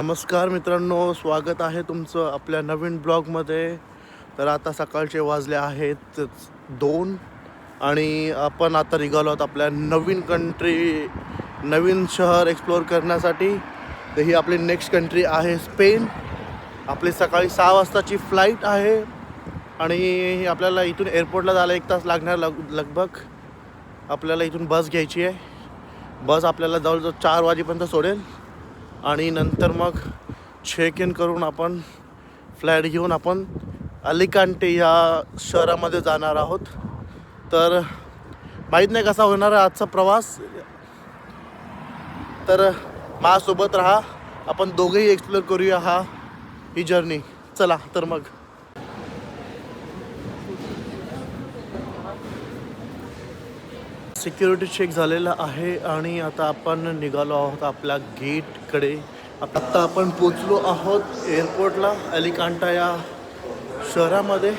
नमस्कार मित्रांनो, स्वागत आहे तुमचं आपल्या नवीन ब्लॉगमध्ये. तर आता सकाळचे वाजले आहेत 2 आणि आपण आता निघालो आहोत आपल्या नवीन कंट्री, नवीन शहर एक्सप्लोअर करण्यासाठी. तर ही आपली नेक्स्ट कंट्री आहे स्पेन. आपली सकाळी 6 वाजताची फ्लाईट आहे आणि आपल्याला इथून एअरपोर्टला जायला 1 तास लागणार लगभग. आपल्याला इथून बस घ्यायची आहे. बस आपल्याला जवळजवळ 4 वाजेपर्यंत सोडेल आणि नंतर मग चेक इन करून आपण फ्लाईट घेऊन आपण अलिकांटे या शहरामध्ये जाणार आहोत. तर माहीत नाही कसा होणार आहे आजचा प्रवास, तर माझ्यासोबत राहा. आपण दोघेही एक्सप्लोअर करूया ही जर्नी. चला तर मग. सिक्युरिटी चेक झालेला आहे आणि आता आपण निघालो आहोत आपल्या गेटकडे. आत्ता आपण पोचलो आहोत एअरपोर्टला अलिकांटा या शहरामध्ये.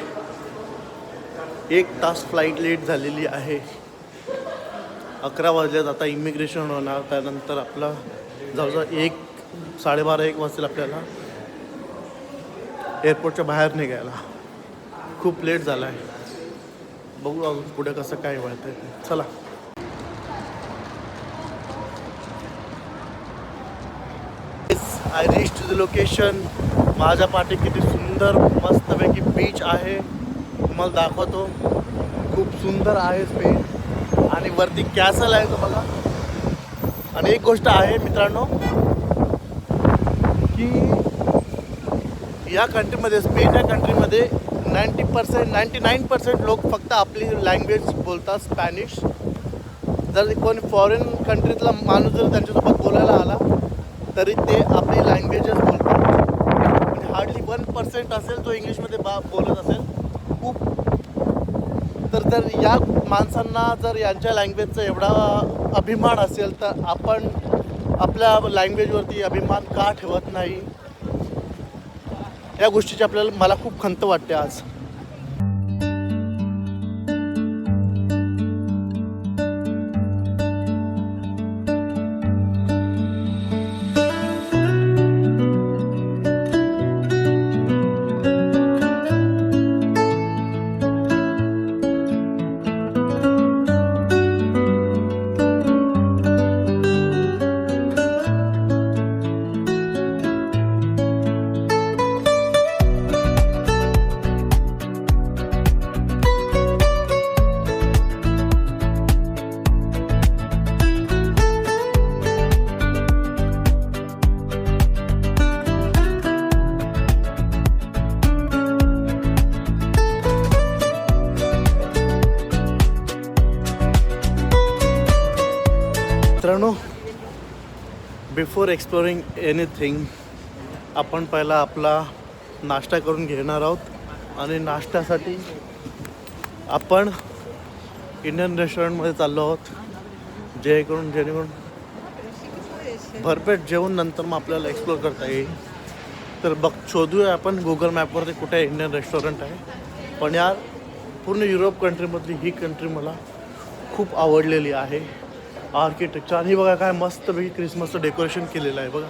1 तास फ्लाईट लेट झालेली आहे. 11 वाजल्यात. आता इमिग्रेशन होणार, त्यानंतर आपला जवळजवळ 12:30-1 वाजतील आपल्याला एअरपोर्टच्या बाहेर निघायला. खूप लेट झाला आहे. बघू अजून पुढे कसं काय व्हायचं आहे. चला. I reach to the location. माझ्या पाठी किती सुंदर मस्तपैकी बीच आहे, तुम्हाला दाखवतो. खूप सुंदर आहे स्पेन आणि वरती कॅसल आहे तो बघा. आणि एक गोष्ट आहे मित्रांनो की या कंट्रीमध्ये, स्पेन या कंट्रीमध्ये 99% लोक फक्त आपली लँग्वेज बोलतात, स्पॅनिश. जर कोणी फॉरेन कंट्रीतला माणूस जर त्यांच्यासोबत बोलायला आला तरी ते आपली लँग्वेजच बोलतात. म्हणजे हार्डली 1% असेल जो इंग्लिशमध्ये बोलत असेल खूप. तर जर या माणसांना जर यांच्या लँग्वेजचा एवढा अभिमान असेल तर आपण आपल्या लँग्वेजवरती अभिमान का ठेवत नाही, या गोष्टीची मला खूप खंत वाटते आज. मित्रांनो, बिफोर एक्सप्लोरिंग एनिथिंग आपण पहिला आपला नाश्ता करून घेणार आहोत. आणि नाश्त्यासाठी आपण इंडियन रेस्टॉरंटमध्ये चाललो आहोत, जेणेकरून भरपेट जेवण नंतर मग आपल्याला एक्सप्लोर करता येईल. तर शोधूया आपण गुगल मॅपवरती कुठे इंडियन रेस्टॉरंट आहे. पण यार पूर्ण युरोप कंट्रीमधली ही कंट्री मला खूप आवडलेली आहे. आर्किटेक्चर आणि बघा काय मस्तपैकी क्रिसमसचं डेकोरेशन केलेलं आहे बघा.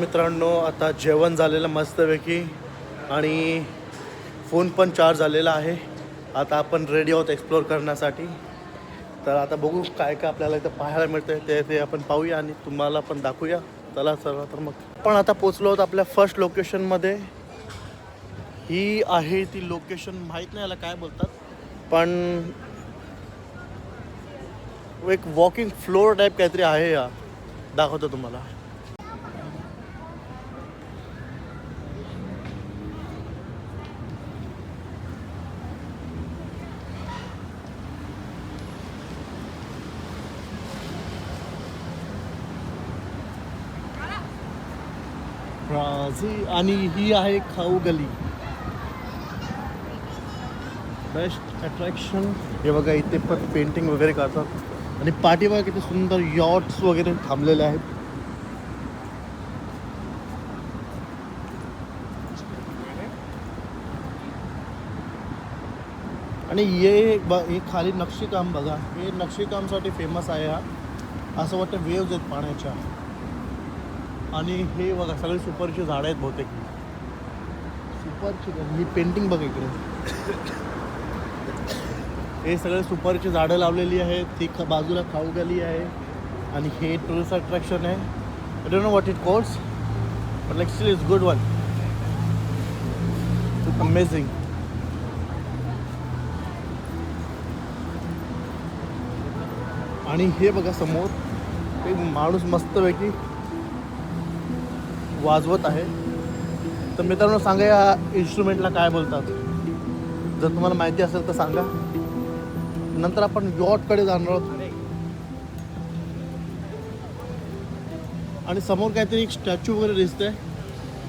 मित्रांनो, आता जेवण झालेलं मस्तपैकी आणि फोन पण चार्ज झालेला आहे. आता आपण रेडी आहोत एक्सप्लोअर करण्यासाठी. तर आता बघू काय काय आपल्याला इथं पाहायला मिळतं ते आपण पाहूया आणि तुम्हाला पण दाखवूया. चला तर मग आपण आता पोचलो आहोत आपल्या फर्स्ट लोकेशनमध्ये. ही आहे ती लोकेशन, माहीत नाही याला काय बोलतात, पण एक वॉकिंग फ्लोअर टाईप काहीतरी आहे. या दाखवतो तुम्हाला. राजी आणि ही आहे खाऊ गली. Best attraction. हे बघा इथे पण पेंटिंग वगैरे करतात आणि पाठीमागे किती सुंदर यॉट्स वगैरे थांबलेले आहेत. आणि हे खाली नक्षीकाम बघा. हे नक्षीकामसाठी फेमस आहे. हा असं वाटतं वेव्ज आहेत पाण्याच्या. आणि हे बघा सगळे सुपरची झाडं आहेत बहुतेक. सुपरची ही पेंटिंग बघा इकडे. हे सगळे सुपरची झाडं लावलेली आहेत. ती बाजूला खाऊ गली आहे आणि हे टुरिस्ट अट्रॅक्शन आहे. I don't know what it calls but like steel is good one. It's amazing. आणि हे बघा समोर एक माणूस मस्तपैकी वाजवत आहे. तर मित्रांनो सांगा या इन्स्ट्रुमेंटला काय बोलतात. जर तुम्हाला माहिती असेल तर सांगा. नंतर आपण यॉटकडे जाणार आहोत. आणि समोर काहीतरी एक स्टॅच्यू वगैरे दिसतंय.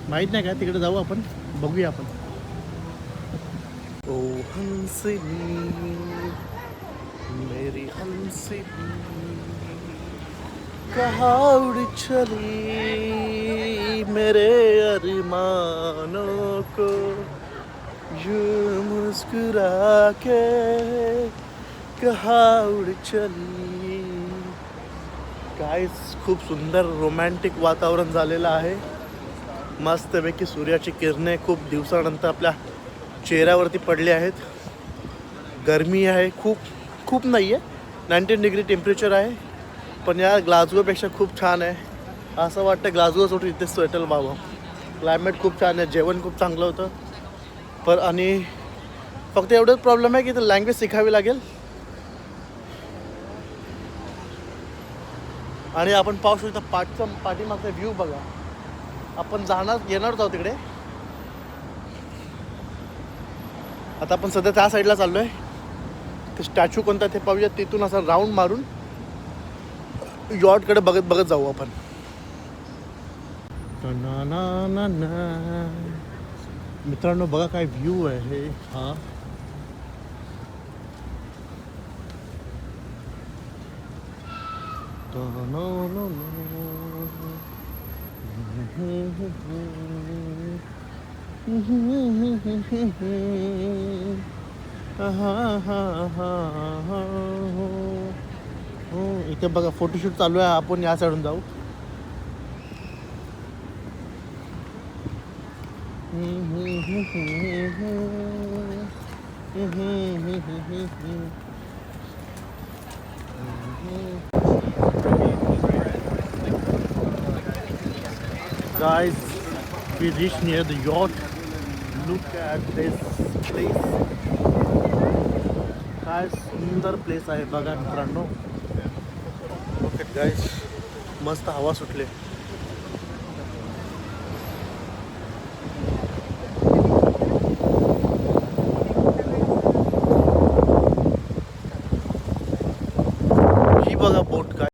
माहीत नाही काय. तिकडे जाऊ आपण. बघूया आपण. ओ हंसिनी मेरी हंसिनी कहाँ उड़ चली मेरे अरमानों को यूं मुस्कुरा के कहाँ उड़ चली. काय खूप सुंदर रोमॅन्टिक वातावरण झालेलं आहे. मस्तपैकी सूर्याची किरणे खूप दिवसानंतर आपल्या चेहऱ्यावरती पडले आहेत. गरमी आहे खूप. खूप नाही आहे. 19 डिग्री टेम्परेचर आहे. पण या ग्लासगोपेक्षा खूप छान आहे. असं वाटतं ग्लासगो सोडून इथे सेटल व्हावं. क्लायमेट खूप छान आहे. जेवण खूप चांगलं होतं. पण आणि फक्त एवढंच प्रॉब्लेम आहे की इथं लँग्वेज शिकावी लागेल. आणि आपण पाहू शकतो पाठीमागचा व्ह्यू बघा. आपण येणारच आहोत तिकडे. आता आपण सध्या त्या साईडला चाललो आहे. ते स्टॅच्यू कोणता ते पाहूया. तिथून असा राऊंड मारून यॉटकडे बघत बघत जाऊ आपण. ना ना ना ना. मित्रांनो बघा काय व्ह्यू आहे हा. इथे बघा फोटोशूट चालू आहे. आपण या साईडून जाऊ. Guys, we reached near the yacht. Look at this place. काय सुंदर प्लेस आहे बघा मित्रांनो. ओके गाईज मस्त हवा सुटले. ही बघा बोट काय.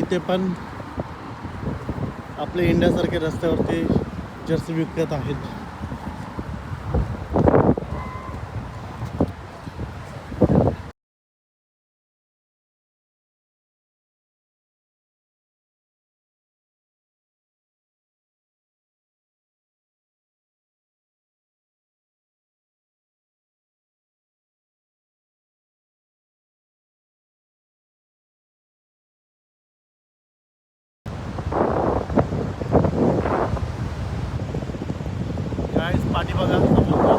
इथे पण आपल्या इंडियासारख्या रस्त्यावरती जर्सी विकत आहेत. गाईस पाठी बघा समुद्र.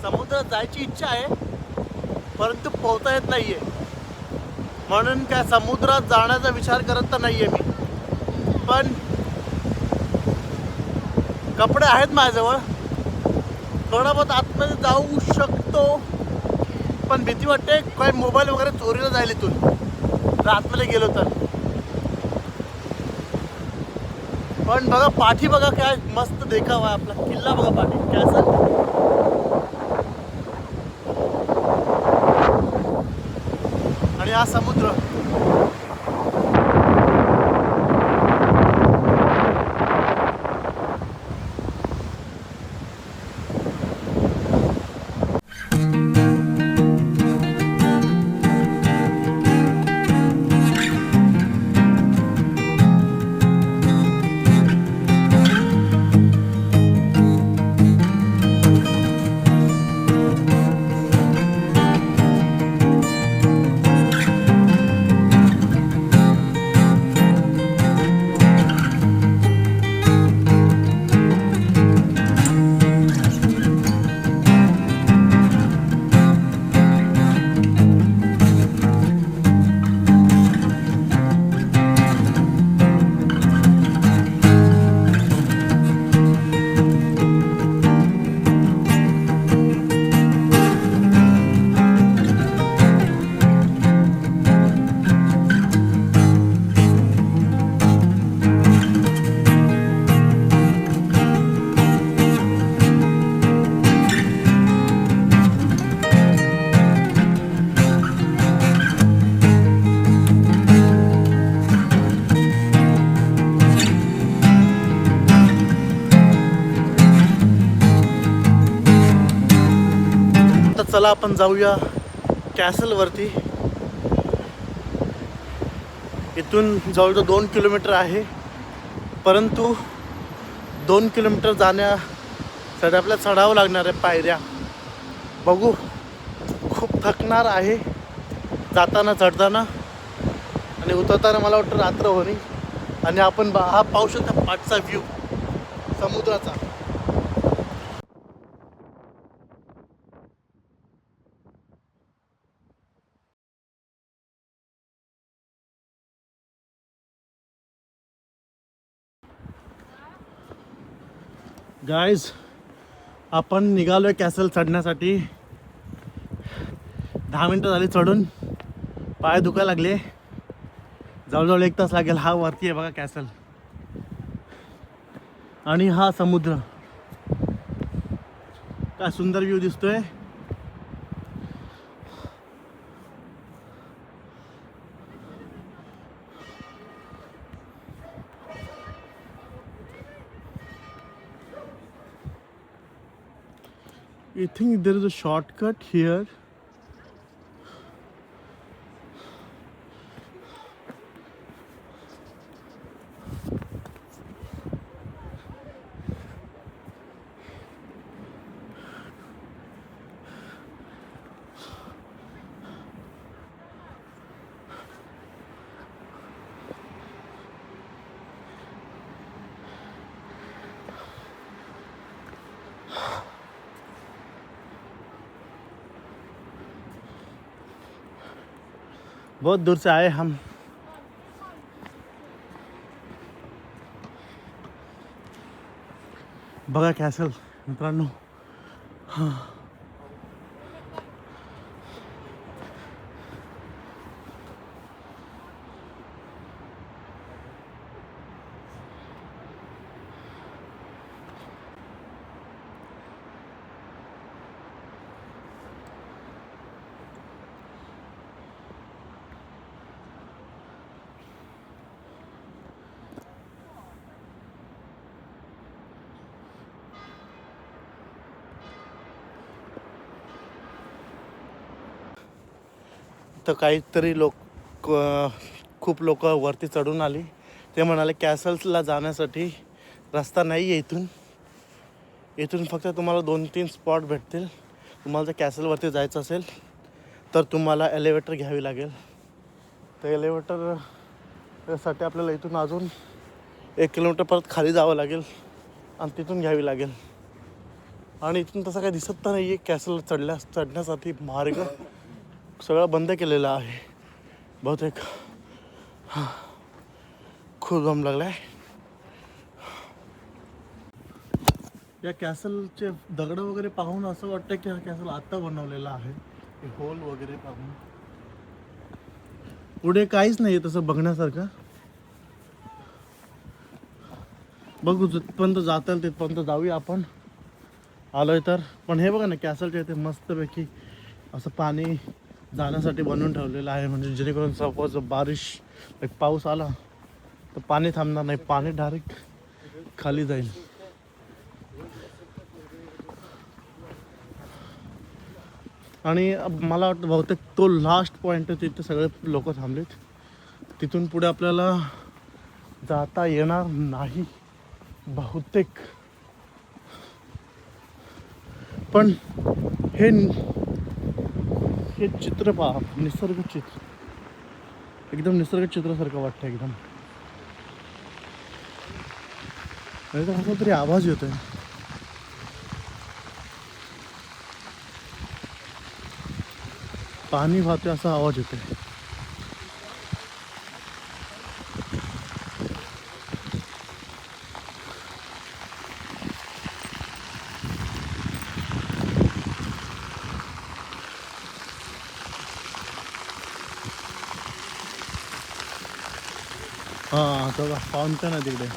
समुद्रात जायची इच्छा आहे परंतु पोहता येत नाहीये, म्हणून काय समुद्रात जाण्याचा विचार करत तर नाहीये मी. पण कपडे आहेत माझ्याजवळ, थोडा बहुत आतमध्ये जाऊ शकतो. पण भीती वाटते काय मोबाईल वगैरे चोरीला जाईल इथून जर आतमध्ये गेलो तर. पण बघा पाठी बघा काय मस्त देखावा आहे आपला किल्ला. बघा पाठी कॅसल आणि हा समुद्र. चला आपण जाऊया कॅसलवरती. इथून जवळजवळ 2 किलोमीटर आहे, परंतु 2 किलोमीटर जाण्यासाठी आपल्याला चढावं लागणार आहे पायऱ्या. बघू, खूप थकणार आहे जाताना चढताना, आणि उतरताना मला वाटतं रात्र होणी. आणि आपण हा पाहू शकता पाठचा व्ह्यू समुद्राचा. गाईज आपण निघालोय कॅसल चढण्यासाठी. 10 मिनटं झाली चढून, पाय दुखायला लागले. जवळजवळ 1 तास लागेल. हा वरती आहे बघा कॅसल, आणि हा समुद्र. काय सुंदर व्ह्यू दिसतोय. I think there is a shortcut here. बहुत दूर से आए हम. बघा कॅसल मित्रांनो. तर काहीतरी खूप लोक वरती चढून आली. ते म्हणाले कॅसल्सला जाण्यासाठी रस्ता नाही आहे इथून फक्त तुम्हाला 2-3 स्पॉट भेटतील. तुम्हाला जर कॅसलवरती जायचं असेल तर तुम्हाला एलिव्हेटर घ्यावी लागेल. तर एलिव्हेटरसाठी आपल्याला इथून अजून 1 किलोमीटर परत खाली जावं लागेल आणि तिथून घ्यावी लागेल. आणि इथून तसं काही दिसत तर नाही आहे. कॅसल चढण्यासाठी मार्ग सगळं बंद केलेलं आहे बहुतेक. खूप दम लागला आहे. या कॅसलचे दगड वगैरे पाहून असं वाटतं की हा कॅसल आत्ता बनवलेला आहे. होल वगैरे पाहून पुढे काहीच नाही आहे तसं बघण्यासारखं. बघू जिथपर्यंत जाता येईल तिथपर्यंत जाऊया आपण आलोय तर. पण हे बघा ना कॅसलच्या इथे मस्तपैकी असं पाणी जाण्यासाठी बनवून ठेवलेलं आहे. म्हणजे जेणेकरून सपोज पाऊस आला तर पाणी थांबणार नाही, पाणी डायरेक्ट खाली जाईल. आणि मला वाटतं बहुतेक तो लास्ट पॉईंट तिथे सगळे लोक थांबलेत. तिथून पुढे आपल्याला जाता येणार नाही बहुतेक. पण हे चित्र पहा, निसर्ग चित्र एकदम निसर्ग चित्रासारखं वाटतं एकदम. कसा तरी आवाज येतोय. पाणी वाहतोय असा आवाज येतोय. हां तो फाउंटन आहे तिकडे.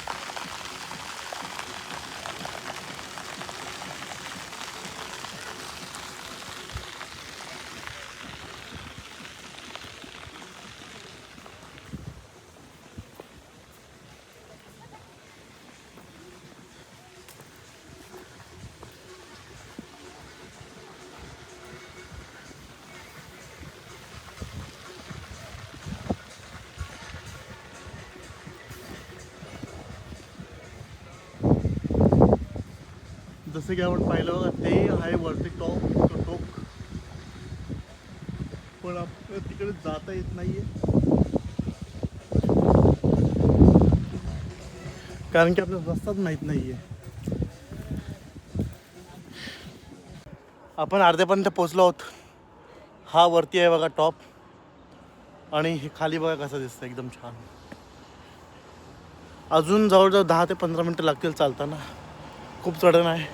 जसं की आपण पाहिलं बघा ते आहे वरती टोक. पण आपल्याला तिकडे जाता येत नाहीये कारण की आपल्याला रस्ताच माहीत नाहीये. आपण अर्ध्यापर्यंत पोचलो आहोत. हा वरती आहे बघा टॉप. आणि हे खाली बघा कसं दिसतं एकदम छान. अजून जवळजवळ 10 ते 15 मिनटं लागतील चालताना. खूप चढण आहे.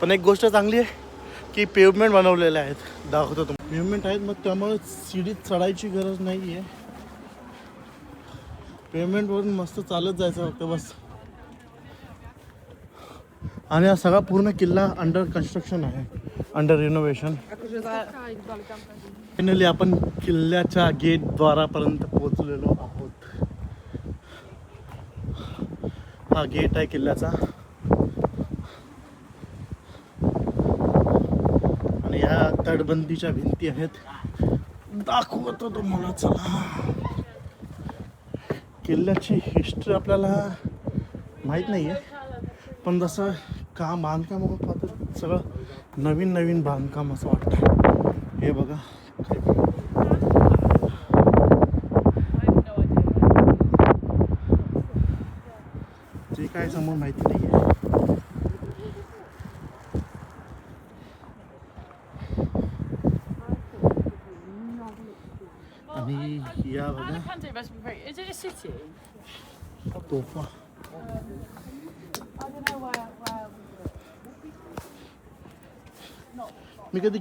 पण एक गोष्ट चांगली आहे की पेवमेंट बनवलेले आहेत. दाखवतो तुम्हाला पेवमेंट आहेत मग त्यामुळे सीडीत चढायची गरज नाही आहे. पेवमेंटवरून मस्त चालत जायचं फक्त बस. आणि हा सगळा पूर्ण किल्ला अंडर कन्स्ट्रक्शन आहे, अंडर रिनोव्हेशन. फायनली आपण किल्ल्याच्या गेटद्वारापर्यंत पोहोचलेलो आहोत. हा गेट आहे किल्ल्याचा. आणि ह्या तटबंदीच्या भिंती आहेत. दाखवतो तुम्हाला. चला किल्ल्याची हिस्ट्री आपल्याला माहीत नाही आहे. पण जसं बांधकाम पाहतो सगळं नवीन बांधकाम असं वाटतं. हे बघा जे काय समोर माहिती नाही आहे. आणि या बघा तोफा. मी कधी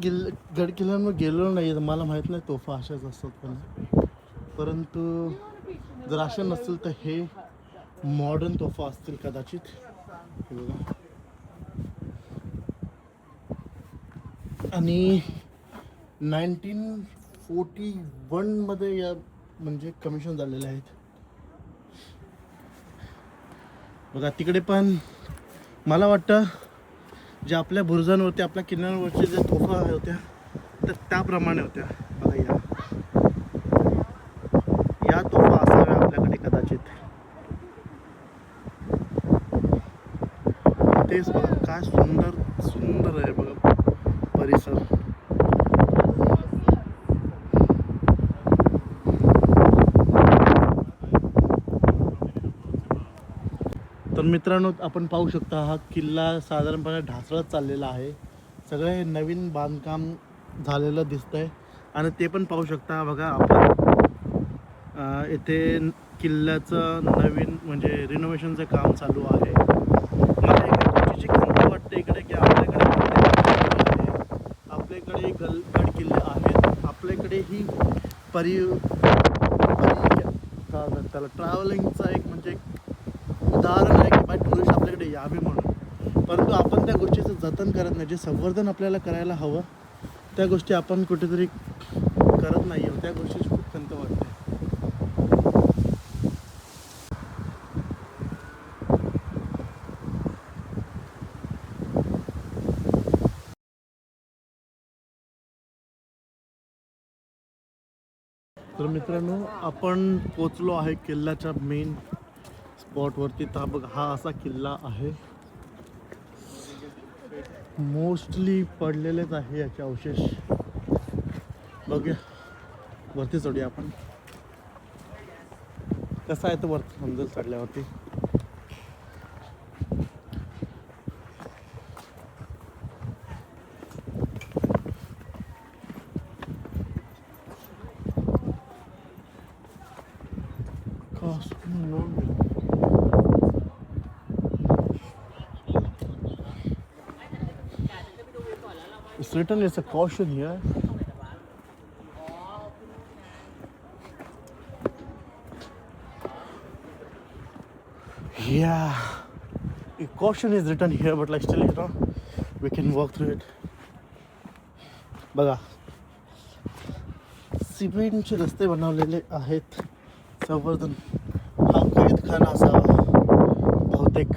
गड किल्ल्यांवर गेलेलो नाही आहे, मला माहीत नाही तोफा अशाच असतात. परंतु जर अशा नसतील तर हे मॉडर्न तोफा असतील कदाचित. हे बघा. आणि 1941 मध्ये या म्हणजे कमिशन झालेले आहेत बघा. तिकडे पण मला वाटतं जे आपल्या बुरुजांवरती आपल्या किल्ल्यांवरचे जे तोफा होत्या तर त्याप्रमाणे होत्या बघा. या प्लेस बघा, काय सुंदर सुंदर आहे बघा परिसर. तर मित्रांनो, आपण पाहू शकता हा किल्ला साधारणपणे ढासळत चाललेला आहे. सगळे नवीन बांधकाम झालेलं दिसतंय आणि ते पण पाहू शकता बघा आपण इथे किल्ल्याचं नवीन म्हणजे रिनोव्हेशनचं काम चालू आहे. मला एका गोष्टीची खंत वाटते इकडे की आपल्याकडे गड किल्ले आहेत, आपल्याकडे ही त्याला ट्रॅव्हलिंगचा एक म्हणजे उदाहरण आहे की बाय टुरिस्ट आपल्याकडे यावे म्हणून, परंतु आपण त्या गोष्टीचं जतन करत नाही. जे संवर्धन आपल्याला करायला हवं त्या गोष्टी आपण कुठेतरी करत नाही आहोत. त्या गोष्टीची खूप खंत वाटते. तर मित्रांनो, आपण पोचलो आहे किल्ल्याच्या मेन स्पॉटवरती. तर बघा हा असा किल्ला आहे, मोस्टली पडलेलेच आहे याचे अवशेष. बघूया वरती चढूया आपण. कसा आहे तो वरती समजेल चढल्यावरती. It's written it's a caution here. Yeah, a caution is written here, but like still, we can walk through it. बघा, सिमेंटचे रस्ते बनवलेले आहेत. संवर्धन हा कैदखाना असावा बहुतेक.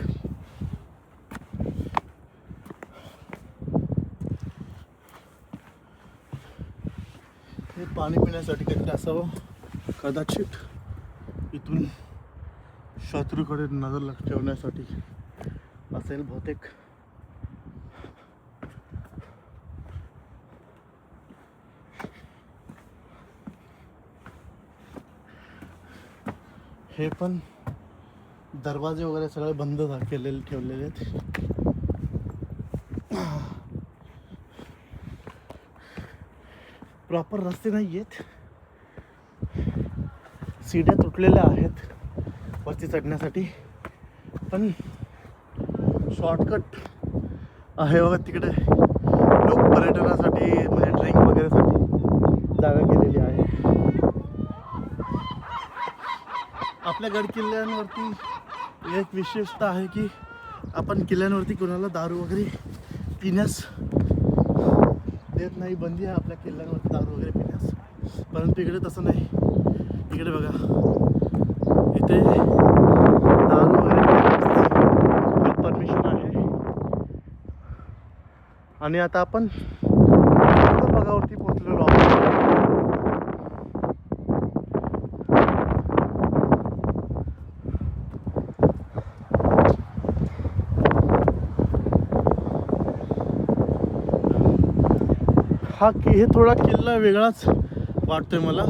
हे पाणी पिण्यासाठी काहीतरी असावं कदाचित. इथून शत्रूकडे नजर लक्ष ठेवण्यासाठी असेल बहुतेक. हे पण दरवाजे वगैरे सगळे बंद केलेले ठेवलेले आहेत. प्रॉपर रस्ते नाही आहेत, सीड्या तुटलेल्या आहेत वरती चढण्यासाठी, पण शॉर्टकट आहे बघा तिकडे. लोक पर्यटनासाठी म्हणजे ट्रेक वगैरेसाठी जागा केलेली आहे. आपल्या गड किल्ल्यांवरती एक विशेषता आहे की आपण किल्ल्यांवरती कोणाला दारू वगैरे पिण्यास देत नाही. बंदी आहे आपल्या किल्ल्यांवरती दारू वगैरे पिण्यास, परंतु इकडे तसं नाही. इकडे बघा, इथे दारू वगैरे परमिशन आहे. आणि आता आपण भागावरती पोहोचलेलो आहोत. हे थोडा किल्ला वेगळाच वाटतोय मला.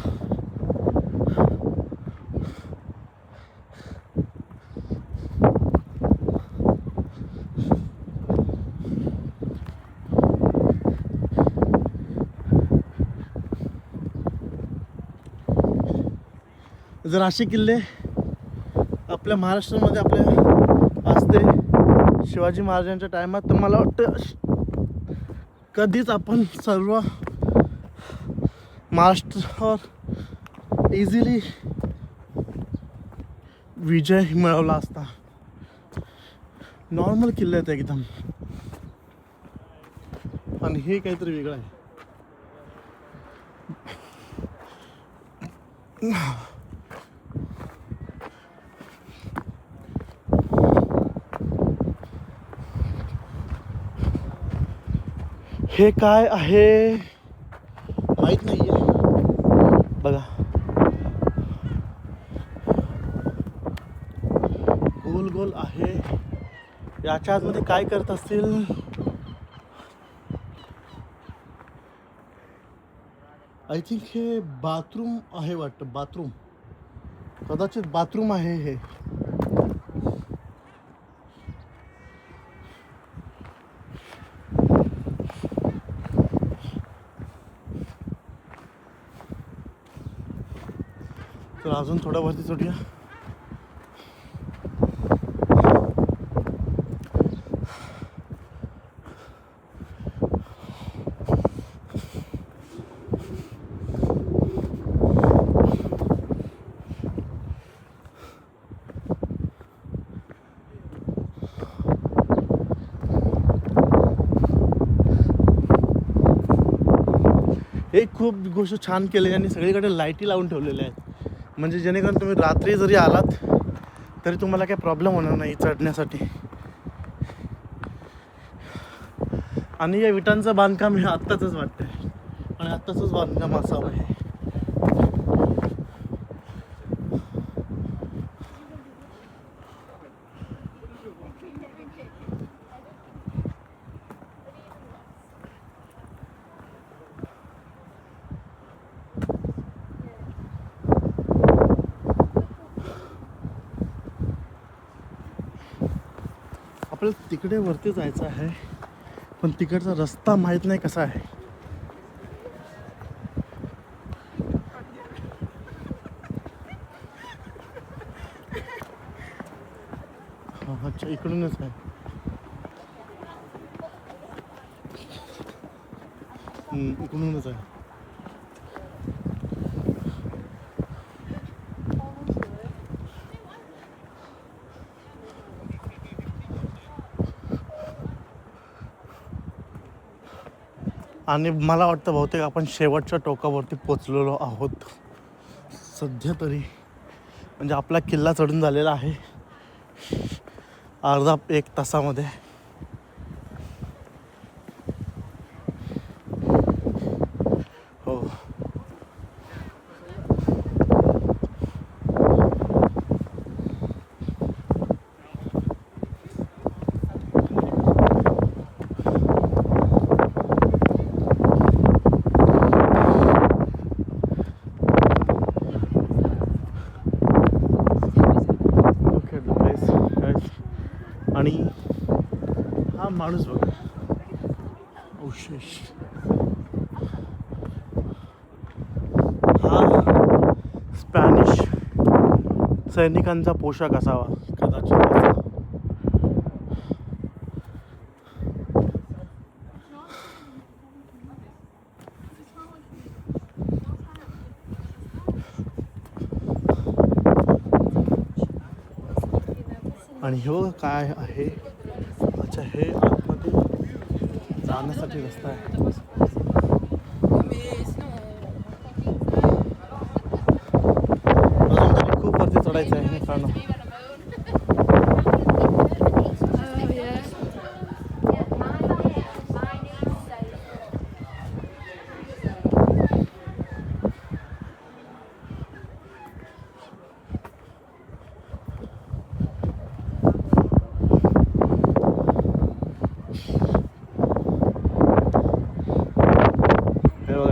जर असे किल्ले आपल्या महाराष्ट्रामध्ये आपल्या असते शिवाजी महाराजांच्या टायमात, तर मला वाटतं कधीच आपण सर्व महाराष्ट्रावर इझिली विजय मिळवला असता. नॉर्मल किल्ले आहेत एकदम, आणि हे काहीतरी वेगळं आहे. हे काय आहे माहित नाहीये. बघा, गोल गोल आहे याच्या आतमध्ये काय करत असतील? आय थिंक हे बाथरूम आहे वाटतं. बाथरूम, कदाचित बाथरूम आहे हे. तर अजून थोडं वरती चढूया. एक खूप गोष्ट छान केली आणि सगळीकडे लाईटी लावून ठेवलेल्या आहेत, म्हणजे जेणेकरून तुम्ही रात्री जरी आलात तरी तुम्हाला काही प्रॉब्लेम होणार नाही चढण्यासाठी. आणि या विटांचं बांधकाम हे आत्ताचंच वाटतंय आणि आत्ताचंच बांधकाम असावं हे. आपल्याला तिकडे वरती जायचं आहे, पण तिकडचा रस्ता माहीत नाही कसा आहे. अच्छा, इकडूनच आहे. इकडूनच आहे. आणि मला वाटतं बहुतेक आपण शेवटच्या टोकावरती पोचलेलो आहोत सध्या तरी. म्हणजे आपला किल्ला चढून झालेला आहे अर्धा 1 तासामध्ये. हो, आणि हा माणूस बघा, अवशेष. हा स्पॅनिश सैनिकांचा पोशाख असावा कदाचित. आणि हे काय आहे? अच्छा, हे आतमध्ये जाण्यासाठी रस्ता आहे. अजून तरी खूप वरती चढायचं आहे मित्रांनो.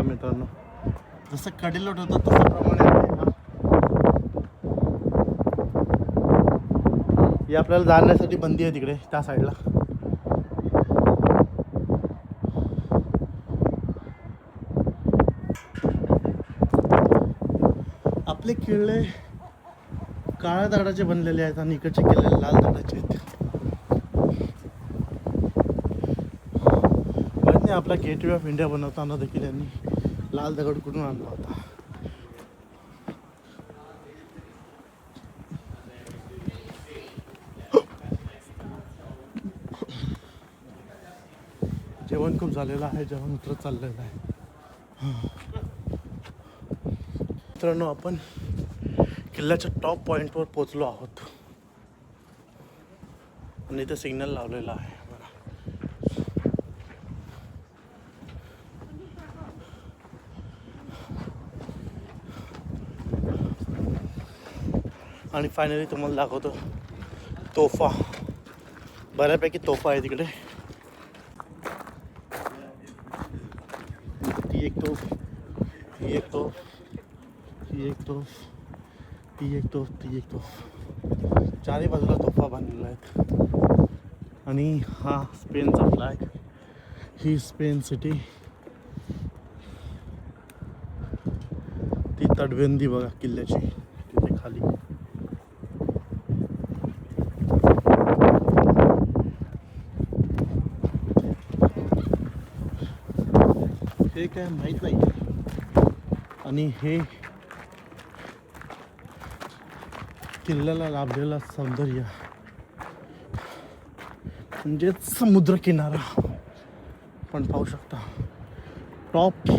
मित्रांनो, जसं कडेलोट होतं तसं प्रमाणे आहे हा. हे आपल्याला जाण्यासाठी बंदी आहे तिकडे त्या साईडला. आपले किल्ले काळ्या दगडाचे बनलेले आहेत आणि इकडचे किल्ले लाल दगडाचे आहेत. माहित नाही, आपला गेटवे ऑफ इंडिया बनवताना देखील यांनी लाल दगड कुठून आणला होता. जेवण खूप झालेलं आहे, जेवण उतरत चाललेलं आहे. मित्रांनो, आपण किल्ल्याच्या टॉप पॉईंटवर पोचलो आहोत आणि इथे सिग्नल लावलेला आहे. आणि फायनली तुम्हाला दाखवतो तोफा. बऱ्यापैकी तोफा आहे तिकडे. ती एक तोफ, ही एक तोफ, ही एक तोफ, ती एक तोफ, ती एक तोफ. चारही बाजूला तोफा बांधलेल्या आहेत. आणि हा स्पेनचा फ्लॅग. ही स्पेन सिटी. ती तटबंदी बघा किल्ल्याची तिथे खाली. हे काय माहीत नाही. आणि हे किल्ल्याला लाभलेला सौंदर्य म्हणजे समुद्र किनारा पण पाहू शकता. टॉप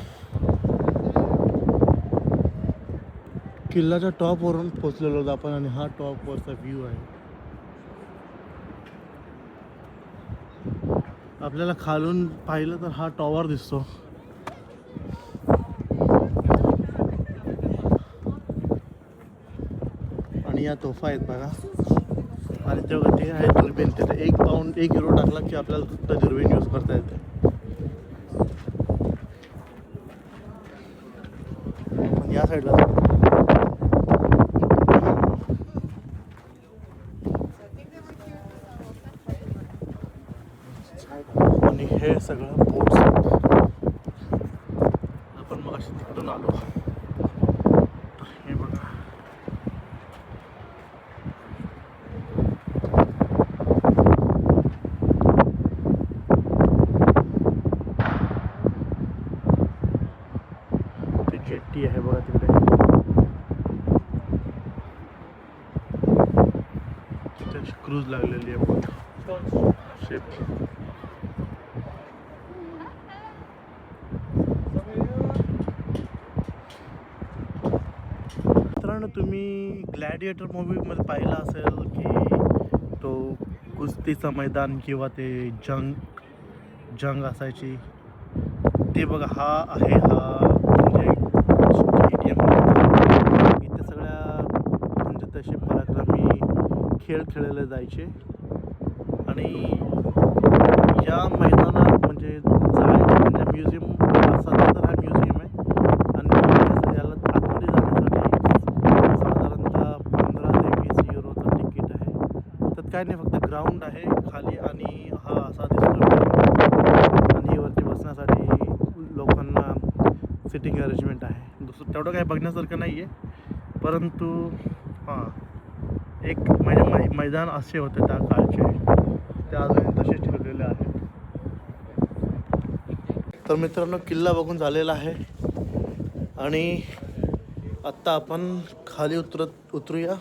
किल्ल्याच्या टॉपवरून पोचलेलो होतो आपण. आणि हा टॉपवरचा व्ह्यू आहे. आपल्याला खालून पाहिलं तर हा टॉवर दिसतो. आणि या तोफा आहेत बघा. आणि तेव्हा ते आहे दुर्बीण. तिथे £1 €1 टाकला की आपल्याला फक्त दुर्बीण यूज करता येते. या साईडला आणि हे सगळं बोट्स आहेत. आपण मग अशी तिकडून आलो. हे बघा ती जेट्टी आहे बघा तिकडे. तिथे क्रूज लागलेली आहे बोट शिप. मित्रांनो तुम्ही ग्लॅडिएटर मूवीमध्ये पाहिला असेल की तो कुस्तीचं मैदान किंवा ते जंग असायची ते बघा. हा आहे हा म्हणजे स्टेडियम. इथे सगळ्या म्हणजे तसे पराक्रमी खेळ खेळले जायचे. आणि या मैदानात म्हणजे जायचं म्हणजे म्युझियम सध्या तर हा म्युझियम आहे. आणि याला आतमध्ये जाण्यासाठी साधारणतः 15 ते 20 युरोचं तिकीट आहे. त्यात काय नाही फक्त ग्राउंड आहे खाली. आणि हा असा दिसतो. आणि वरती बसण्यासाठी लोकांना सिटिंग अरेंजमेंट आहे. दुसरं तेवढं काही बघण्यासारखं नाही आहे. परंतु हां एक म्हणजे मैदान असे होते त्या काळचे ते अजून तसेच ठेवलेले आहेत. तर मित्रांनो किल्ला बघून झालेला आहे. आणि आत्ता आपण खाली उतरूया.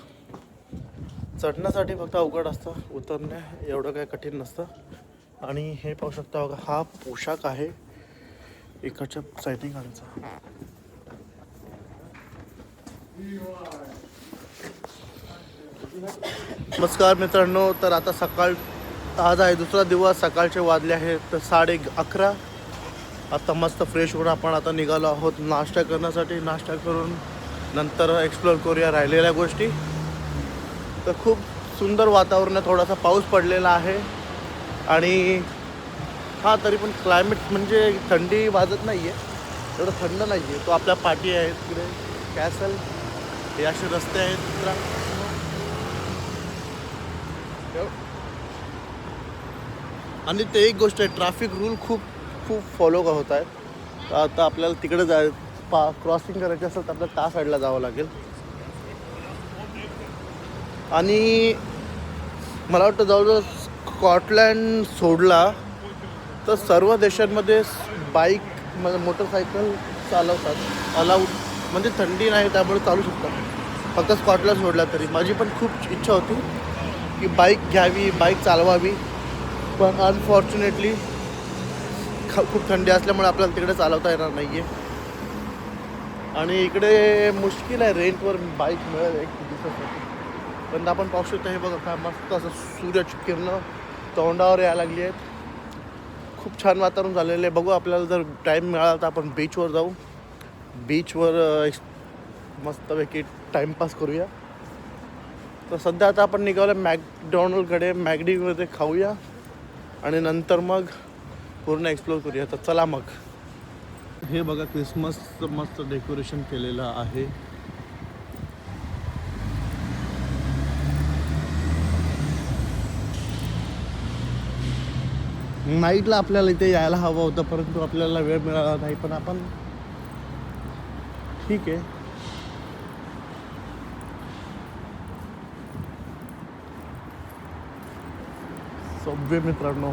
चढण्यासाठी फक्त अवघड असतं, उतरण्या एवढं काय कठीण नसतं. आणि हे पाहू शकता बघा हा पोशाख आहे इकडच्या सैनिकांचा. नमस्कार मित्रांनो. तर आता आज आहे दुसरा दिवस. सकाळचे वाजले आहेत तर 11:30. आता मस्त फ्रेश होऊन आपण आता निघालो आहोत नाश्ता करण्यासाठी. नाश्ता करून नंतर एक्सप्लोअर करूया राहिलेल्या गोष्टी. तर खूप सुंदर वातावरण आहे. थोडासा पाऊस पडलेला आहे. आणि हां तरी पण क्लायमेट म्हणजे थंडी वाजत नाही आहे. एवढं थंड नाही आहे. तो आपल्या पाठी आहे तिकडे कॅसल. हे असे रस्ते आहेत. आणि ते एक गोष्ट आहे ट्रॅफिक रूल खूप फॉलो होत आहेत. तर आता आपल्याला तिकडे क्रॉसिंग करायची असेल तर आपल्याला त्या साईडला जावं लागेल. आणि मला वाटतं जवळजवळ स्कॉटलँड सोडला तर सर्व देशांमध्ये बाईक मोटरसायकल चालवतात अलाउड. म्हणजे थंडी नाही त्यामुळे चालू शकतात. फक्त स्कॉटलँड सोडला तरी. माझी पण खूप इच्छा होती की बाईक घ्यावी, बाईक चालवावी. पण अनफॉर्च्युनेटली खूप थंडी असल्यामुळे आपल्याला तिकडे चालवता येणार नाही आहे. आणि इकडे मुश्किल आहे रेंटवर बाईक मिळेल एक दिवसासाठी. पण आपण पाहू शकतो हे बघा काय मस्त असं सूर्याची किरणं तोंडावर यायला लागली आहेत. खूप छान वातावरण झालेलं आहे. बघू आपल्याला जर टाईम मिळाला तर आपण बीचवर जाऊ. बीचवर मस्तपैकी टाईमपास करूया. तर सध्या आता आपण निघालो मॅकडॉनल्डकडे, मॅगडीमध्ये खाऊया आणि नंतर मग पूर्ण एक्सप्लोर करूया. तर चला मग. हे बघा क्रिसमसचं मस्त डेकोरेशन केलेलं आहे. नाईटला आपल्याला इथे यायला हवं होतं, परंतु आपल्याला वेळ मिळाला नाही. पण आपण ठीक आहे. सबवे मित्रांनो,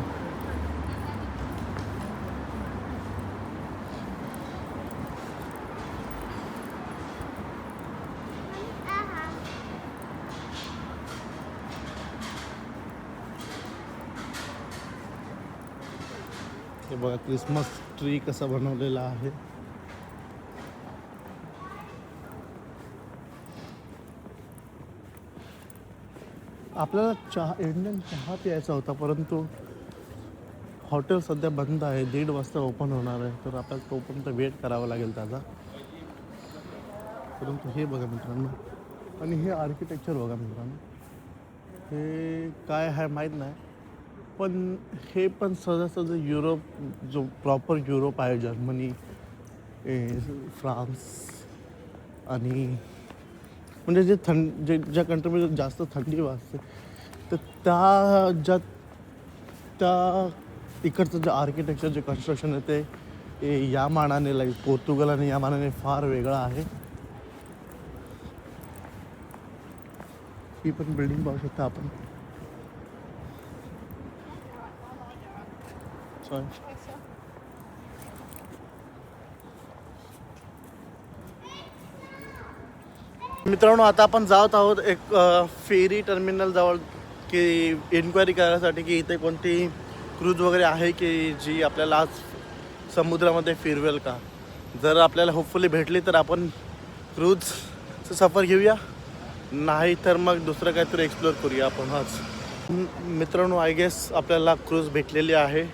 हे बघा क्रिसमस ट्री कसा बनवलेला आहे. आपल्याला इंडियन चहा प्यायचा होता, परंतु हॉटेल सध्या बंद आहे. 1:30 वाजता ओपन होणार आहे, तर आपल्याला तोपर्यंत वेट करावा लागेल त्याचा. परंतु हे बघा मित्रांनो, आणि हे आर्किटेक्चर बघा मित्रांनो, हे काय आहे माहीत नाही, पण हे पण सहजासहज युरोप, जो प्रॉपर युरोप आहे, जर्मनी, फ्रान्स आणि म्हणजे ज्या कंट्रीमध्ये जास्त थंडी वाजते, तर त्या इकडचं जे आर्किटेक्चर, जे कन्स्ट्रक्शन आहे ते या मानाने, लाईक पोर्तुगल आणि या मानाने फार वेगळं आहे. ही पण बिल्डिंग पाहू शकता आपण. मित्रांनो, आता आपण जात आहोत एक फेरी टर्मिनल जवळ, की इन्क्वायरी करायसाठी की इथे कोणती क्रूज वगैरे आहे की जी आपल्याला आज समुद्रामध्ये फिरवेल का. जर आपल्याला होपफुली भेटली तर आपण क्रूजचं सफर घेऊया, नाही तर मग दुसरं काहीतरी एक्सप्लोअर करूया आपण आज. मित्रांनो, आय गेस आपल्याला क्रूज भेटलेली आहे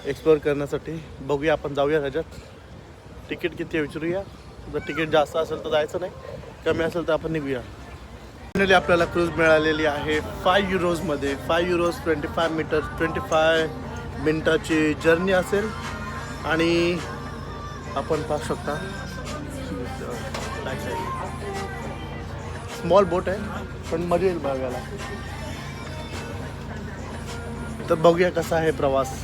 एक्सप्लोअर करण्यासाठी. बघूया, आपण जाऊया त्याच्यात. तिकीट किती आहे विचारूया. जर तिकीट जास्त असेल तर जायचं नाही, कमी असेल तर आपण निघूया. फायनली आपल्याला क्रूज मिळालेली आहे 5 युरोजमध्ये. 5 युरोज 25 मिनटाची जर्नी असेल. आणि आपण पाहू शकता स्मॉल बोट आहे, पण मजा येईल बघायला. तर बघूया कसा आहे प्रवास.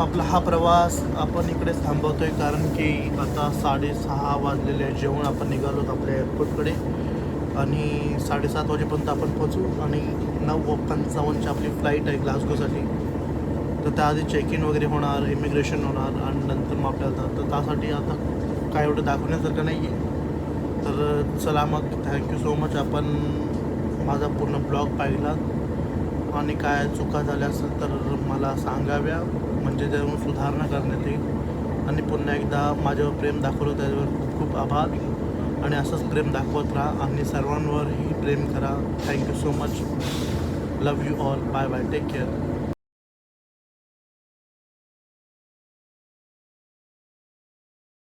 आपला हा प्रवास आपण इकडे थांबवतोय, कारण की आता 6:30 वाजलेले आहे. जेवण आपण निघालो आपल्या एअरपोर्टकडे आणि 7:30 वाजेपर्यंत आपण पोहोचू. आणि 9:55ची आपली फ्लाईट आहे ग्लासगोसाठी. तर त्याआधी चेक इन वगैरे होणार, इमिग्रेशन होणार आणि नंतर मग आपल्याला, तर त्यासाठी आता काय एवढं दाखवण्यासारखं नाही आहे. तर चला मग, थँक्यू सो मच. आपण माझा पूर्ण ब्लॉग पाहिला आणि काय चुका झाल्या असेल तर मला सांगाव्या, म्हणजे त्यावर सुधारणा करण्यात येईल. आणि पुन्हा एकदा माझ्यावर प्रेम दाखवलं त्याच्यावर खूप खूप आभार. आणि असंच प्रेम दाखवत राहा आणि सर्वांवरही प्रेम करा. Thank you so much. Love you all. Bye bye. Take care.